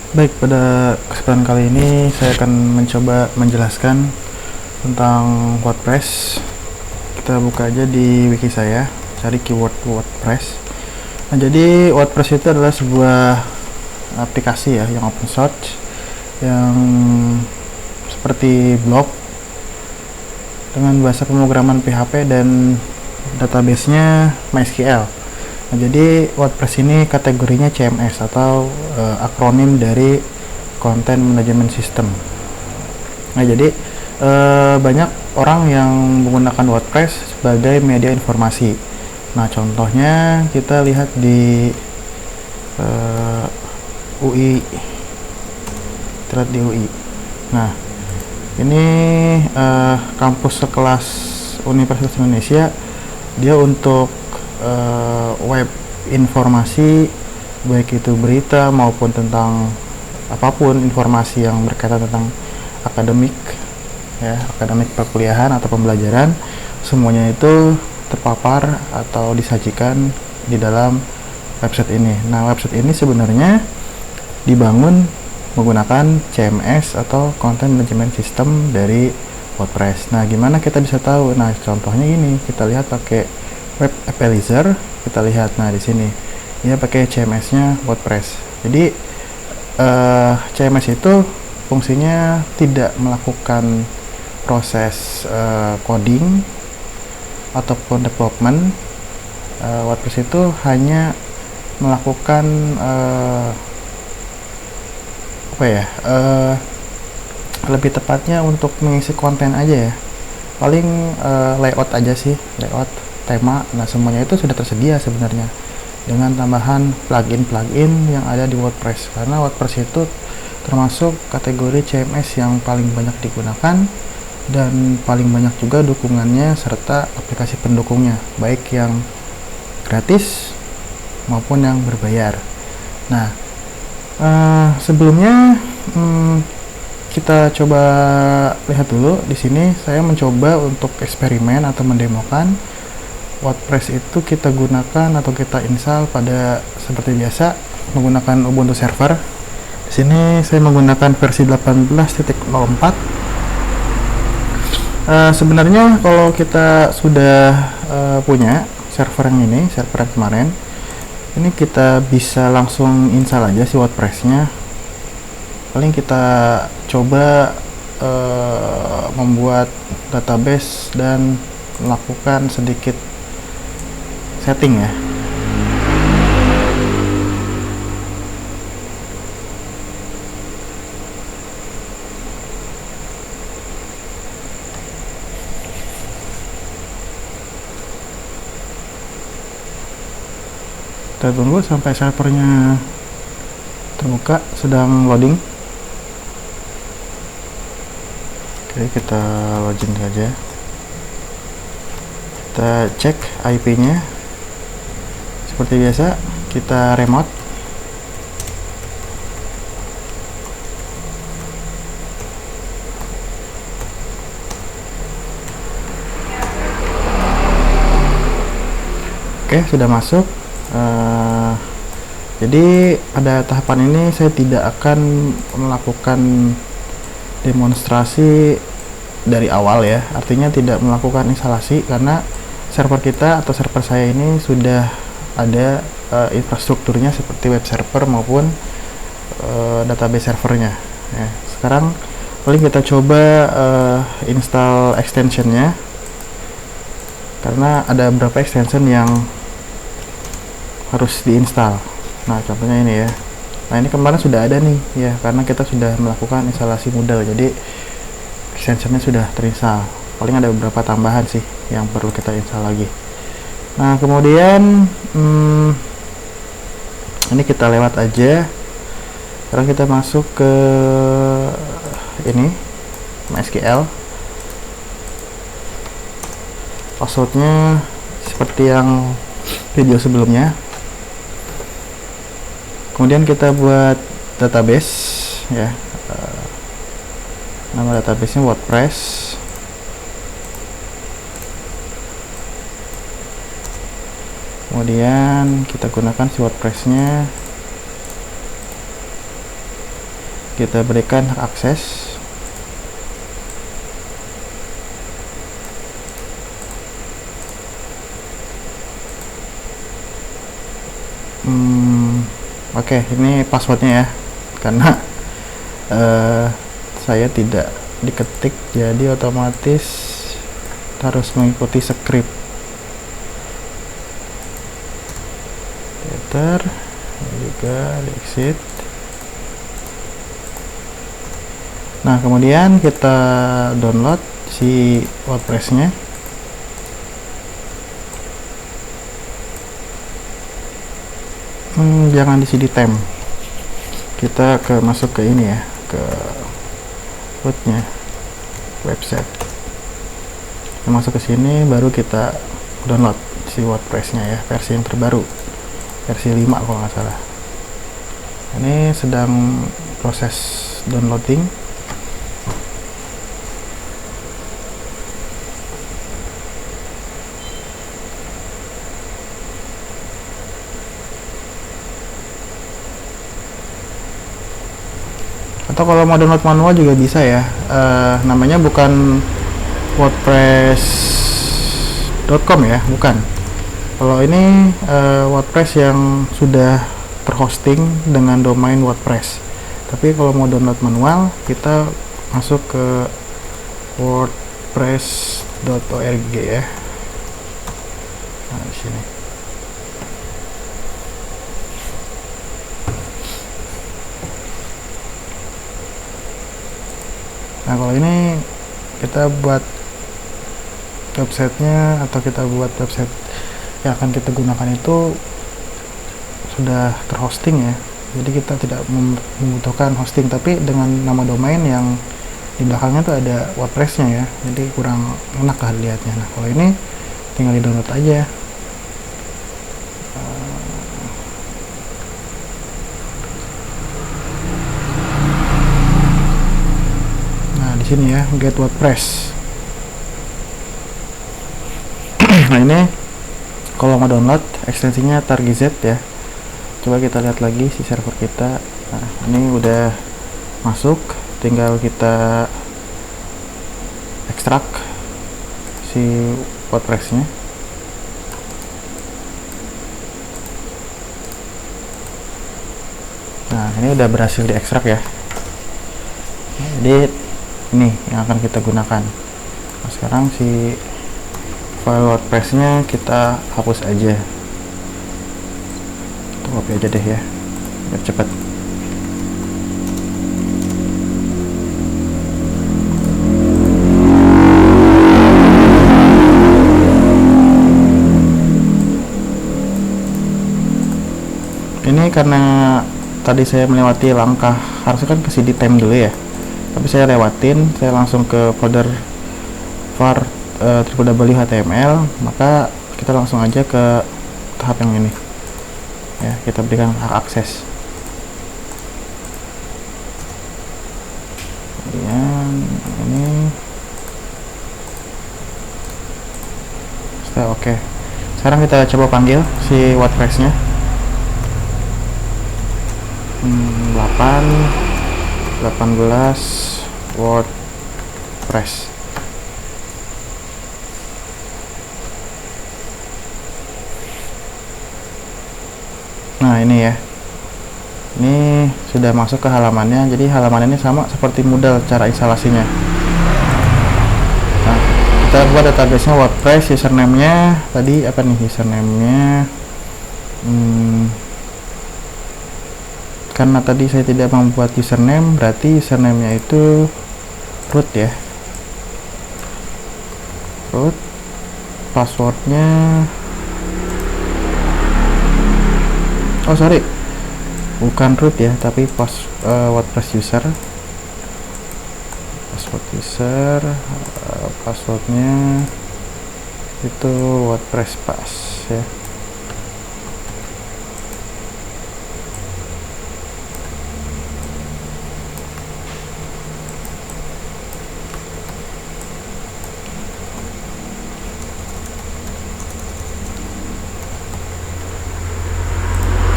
Baik, pada kesempatan kali ini saya akan mencoba menjelaskan tentang WordPress. Kita buka aja di wiki saya, cari keyword WordPress. Nah, jadi WordPress itu adalah sebuah aplikasi ya yang open source, yang seperti blog dengan bahasa pemrograman PHP dan databasenya MySQL. Nah, jadi WordPress ini kategorinya CMS atau akronim dari Content Management System. Nah, jadi banyak orang yang menggunakan WordPress sebagai media informasi. Nah, contohnya kita lihat di UI. Kita lihat di UI. Nah, ini kampus sekelas Universitas Indonesia. Dia untuk web informasi, baik itu berita maupun tentang apapun informasi yang berkaitan tentang akademik ya, akademik perkuliahan atau pembelajaran, semuanya itu terpapar atau disajikan di dalam website ini. Nah, website ini sebenarnya dibangun menggunakan CMS atau Content Management System dari WordPress. Nah, gimana kita bisa tahu? Nah, contohnya ini, kita lihat pakai Web Appalizer, kita lihat, nah di sini dia pakai CMS-nya WordPress. Jadi CMS itu fungsinya tidak melakukan proses coding ataupun development. WordPress itu hanya melakukan lebih tepatnya untuk mengisi konten aja ya, paling layout aja sih, layout, tema. Nah, semuanya itu sudah tersedia sebenarnya dengan tambahan plugin-plugin yang ada di WordPress, karena WordPress itu termasuk kategori CMS yang paling banyak digunakan dan paling banyak juga dukungannya serta aplikasi pendukungnya, baik yang gratis maupun yang berbayar. Nah, sebelumnya kita coba lihat dulu. Di sini saya mencoba untuk eksperimen atau mendemokan WordPress itu kita gunakan atau kita install pada seperti biasa menggunakan Ubuntu server. Di sini saya menggunakan versi 18.4. Sebenarnya kalau kita sudah punya server yang ini, server yang kemarin, ini kita bisa langsung install aja si WordPress-nya. Paling kita coba membuat database dan melakukan sedikit setting ya. Kita tunggu sampai servernya terbuka, sedang loading. Oke, kita login saja. Kita cek IP-nya. Seperti biasa, kita remote. Oke, sudah masuk. Jadi pada tahapan ini saya tidak akan melakukan demonstrasi dari awal ya, artinya tidak melakukan instalasi karena server kita atau server saya ini sudah ada infrastrukturnya seperti web server maupun database servernya ya. Sekarang paling kita coba install extensionnya, karena ada beberapa extension yang harus diinstal. Nah, contohnya ini ya. Nah, ini kemarin sudah ada nih ya, karena kita sudah melakukan instalasi modal, jadi extensionnya sudah terinstall. Paling ada beberapa tambahan sih yang perlu kita install lagi. Nah, kemudian ini kita lewat aja. Sekarang kita masuk ke ini MySQL. Passwordnya seperti yang video sebelumnya. Kemudian kita buat database ya, nama databasenya WordPress. Kemudian kita gunakan si WordPress-nya. kita berikan hak akses. Oke, ini passwordnya ya, karena saya tidak diketik, jadi otomatis harus mengikuti script. Enter, juga exit. Nah, kemudian kita download si WordPress-nya. Jangan di CD temp, kita masuk ke ini ya, ke rootnya website. Kita masuk ke sini, baru kita download si WordPress-nya ya, versi yang terbaru, versi 5 kalau nggak salah. Ini sedang proses downloading. Atau kalau mau download manual juga bisa ya. Namanya bukan wordpress.com ya, bukan. Kalau ini WordPress yang sudah terhosting dengan domain WordPress. Tapi kalau mau download manual, kita masuk ke wordpress.org ya. Nah, di sini. Nah, kalau ini kita buat websitenya, atau kita buat website yang akan kita gunakan itu sudah terhosting ya, jadi kita tidak membutuhkan hosting, tapi dengan nama domain yang di belakangnya tuh ada WordPress-nya ya, jadi kurang enak lah lihatnya. Nah, kalau ini tinggal di download aja. Sini ya, get WordPress. Nah, ini kalau mau download ekstensinya targz ya. Coba kita lihat lagi si server kita. Nah, ini udah masuk, tinggal kita ekstrak si WordPress-nya. Nah, ini udah berhasil diekstrak ya. Jadi ini yang akan kita gunakan. Nah, sekarang si file WordPress-nya kita hapus aja. Kita copy aja deh ya, biar cepat. Ini karena tadi saya melewati langkah, harusnya kan ke CD temp dulu ya, tapi saya lewatin, saya langsung ke folder var www.html, maka kita langsung aja ke tahap yang ini ya, kita berikan hak akses. Kemudian ini sudah oke. Sekarang kita coba panggil si WordPress-nya. 18 WordPress. Nah, ini ya, ini sudah masuk ke halamannya. Jadi halaman ini sama seperti Moodle cara instalasinya. Nah, kita buat database-nya WordPress. Username-nya tadi apa nih username-nya? Karena tadi saya tidak membuat username, berarti username-nya itu root ya, root. Passwordnya, oh sorry, bukan root ya, tapi WordPress user, password user, passwordnya itu WordPress pas ya.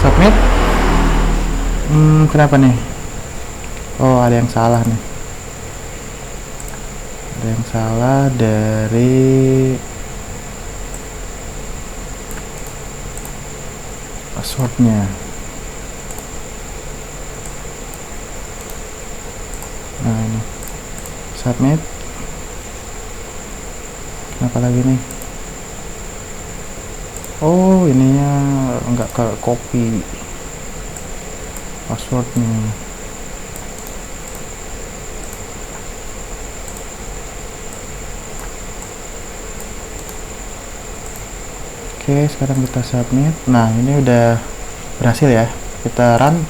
Submit. Kenapa nih Oh, ada yang salah nih. Ada yang salah dari passwordnya. Nah, ini submit. Kenapa lagi nih? Oh, ininya nggak ke copy passwordnya. Oke, sekarang kita submit. Nah, ini udah berhasil ya. Kita run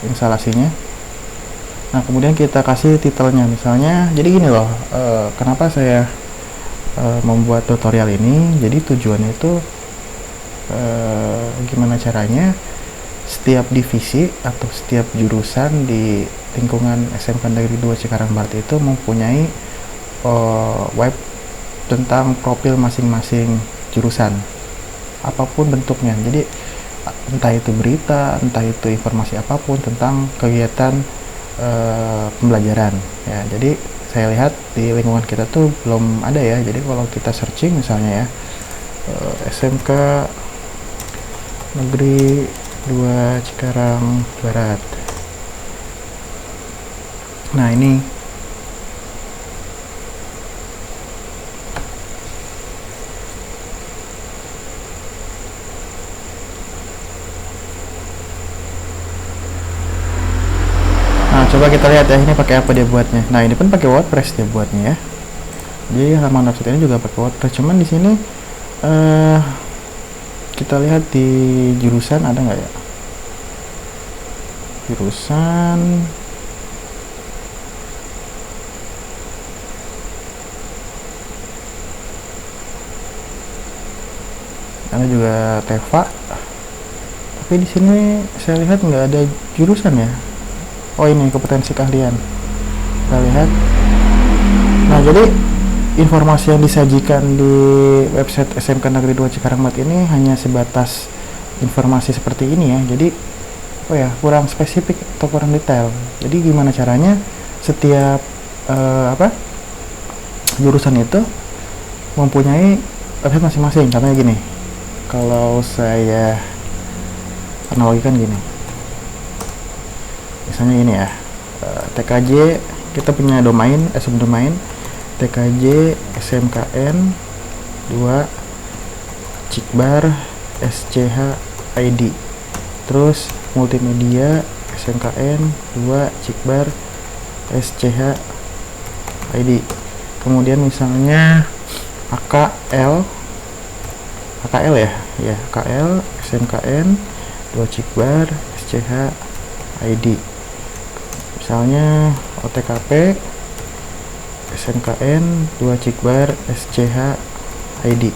instalasinya. Nah, kemudian kita kasih titelnya, misalnya jadi gini loh. Kenapa saya membuat tutorial ini? Jadi tujuannya itu gimana caranya setiap divisi atau setiap jurusan di lingkungan SMK Negeri 2 Cikarang Barat itu mempunyai web tentang profil masing-masing jurusan, apapun bentuknya. Jadi entah itu berita, entah itu informasi apapun tentang kegiatan pembelajaran ya. Jadi saya lihat di lingkungan kita tuh belum ada ya. Jadi kalau kita searching misalnya ya, SMK Negeri 2 Cikarang Barat. Nah, ini coba kita lihat ya, ini pakai apa dia buatnya. Nah, ini pun pakai WordPress dia buatnya ya. Jadi halaman website ini juga pakai WordPress. Cuman di sini kita lihat di jurusan ada nggak ya? Jurusan ada juga Teva. Tapi di sini saya lihat nggak ada jurusan ya. Oh, ini kompetensi keahlian. Kita lihat. Nah, jadi informasi yang disajikan di website SMK Negeri 2 Cikarang Barat ini hanya sebatas informasi seperti ini ya. Jadi kurang spesifik atau kurang detail. Jadi gimana caranya setiap jurusan itu mempunyai website masing-masing. Contohnya gini. Kalau saya analogikan gini. Misalnya ini ya, TKJ kita punya domain, subdomain TKJ SMKN 2 Cikbar SCH ID. Terus multimedia SMKN 2 Cikbar SCH ID. Kemudian misalnya AKL ya, AKL SMKN 2 Cikbar SCH ID. Misalnya OTKP SMKN 2 Cikbar SCH ID.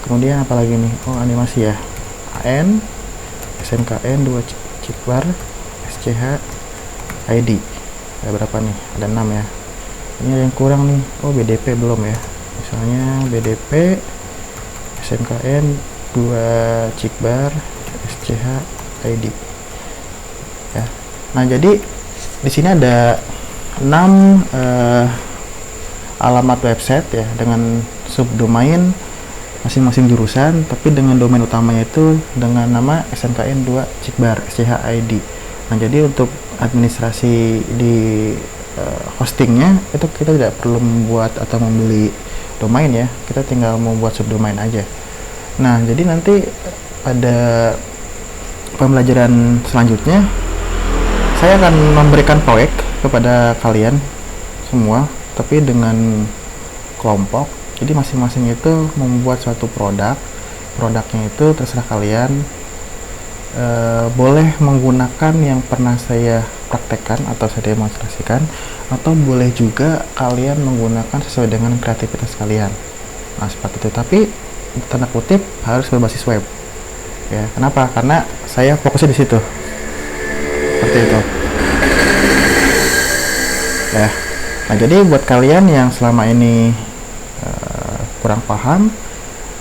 Kemudian apa lagi nih? Oh, animasi ya. AN SMKN 2 Cikbar SCH ID. Ada berapa nih? Ada 6 ya. Ini ada yang kurang nih. Oh, BDP belum ya. Misalnya BDP SMKN 2 Cikbar SCH ID. Ya. Nah, jadi di sini ada 6 alamat website ya dengan subdomain masing-masing jurusan, tapi dengan domain utamanya itu dengan nama SMKN 2 Cikbar SCH ID. Nah, jadi untuk administrasi di hostingnya itu kita tidak perlu membuat atau membeli domain ya, kita tinggal membuat subdomain aja. Nah, jadi nanti pada pembelajaran selanjutnya saya akan memberikan proyek kepada kalian semua, tapi dengan kelompok. Jadi masing-masing itu membuat suatu produknya itu terserah kalian. Boleh menggunakan yang pernah saya praktekkan atau saya demonstrasikan, atau boleh juga kalian menggunakan sesuai dengan kreativitas kalian. Nah, seperti itu. Tapi tanda kutip harus berbasis web. Ya, kenapa? Karena saya fokusnya di situ. Seperti itu. Ya. Nah, jadi buat kalian yang selama ini kurang paham,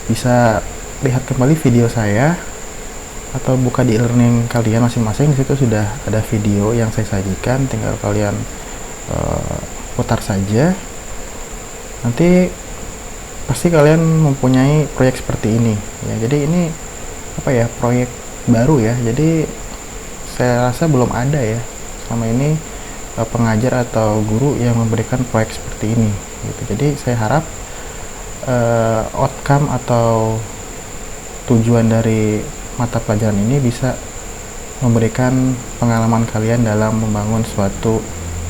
bisa lihat kembali video saya atau buka di e-learning kalian masing-masing. Di situ sudah ada video yang saya sajikan, tinggal kalian putar saja. Nanti pasti kalian mempunyai proyek seperti ini ya. Jadi ini apa ya, proyek baru ya, jadi saya rasa belum ada ya selama ini pengajar atau guru yang memberikan proyek seperti ini gitu. Jadi saya harap outcome atau tujuan dari mata pelajaran ini bisa memberikan pengalaman kalian dalam membangun suatu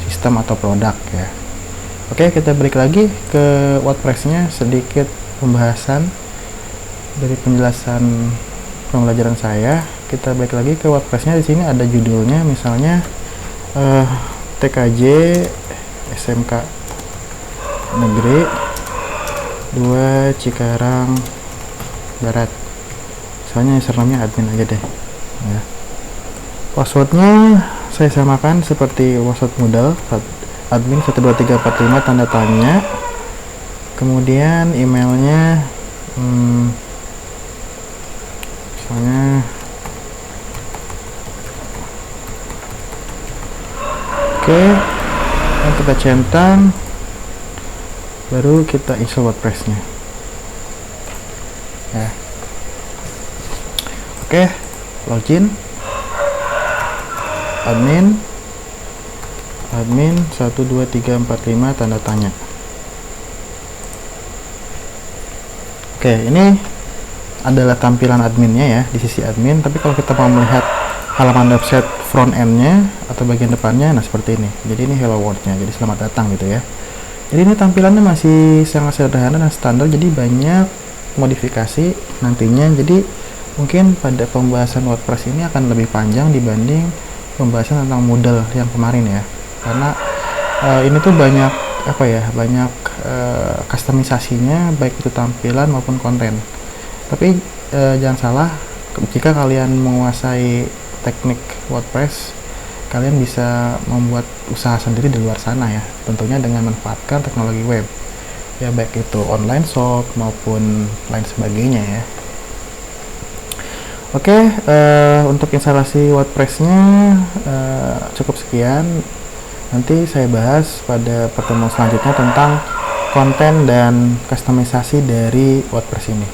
sistem atau produk ya. Oke, kita balik lagi ke WordPress-nya, sedikit pembahasan dari penjelasan pembelajaran saya. Kita balik lagi ke WordPress-nya. Di sini ada judulnya, misalnya TKJ SMK Negeri 2 Cikarang Barat. Misalnya username-nya admin aja deh ya. Passwordnya saya samakan seperti password modal, admin 12345 tanda tanya. Kemudian emailnya misalnya oke, yang kita centang, baru kita install WordPress-nya ya. Oke, login admin 12345 tanda tanya. Oke, ini adalah tampilan adminnya ya, di sisi admin. Tapi kalau kita mau melihat halaman website front end-nya atau bagian depannya, nah seperti ini. Jadi ini hello world-nya, jadi selamat datang gitu ya. Jadi ini tampilannya masih sangat sederhana dan standar, jadi banyak modifikasi nantinya. Jadi mungkin pada pembahasan WordPress ini akan lebih panjang dibanding pembahasan tentang modal yang kemarin ya, karena ini tuh banyak apa ya, banyak kustomisasinya, baik itu tampilan maupun konten. Tapi jangan salah, jika kalian menguasai teknik WordPress, kalian bisa membuat usaha sendiri di luar sana ya, tentunya dengan memanfaatkan teknologi web ya, baik itu online shop maupun lain sebagainya ya. Oke, untuk instalasi WordPress-nya cukup sekian. Nanti saya bahas pada pertemuan selanjutnya tentang konten dan kustomisasi dari WordPress ini.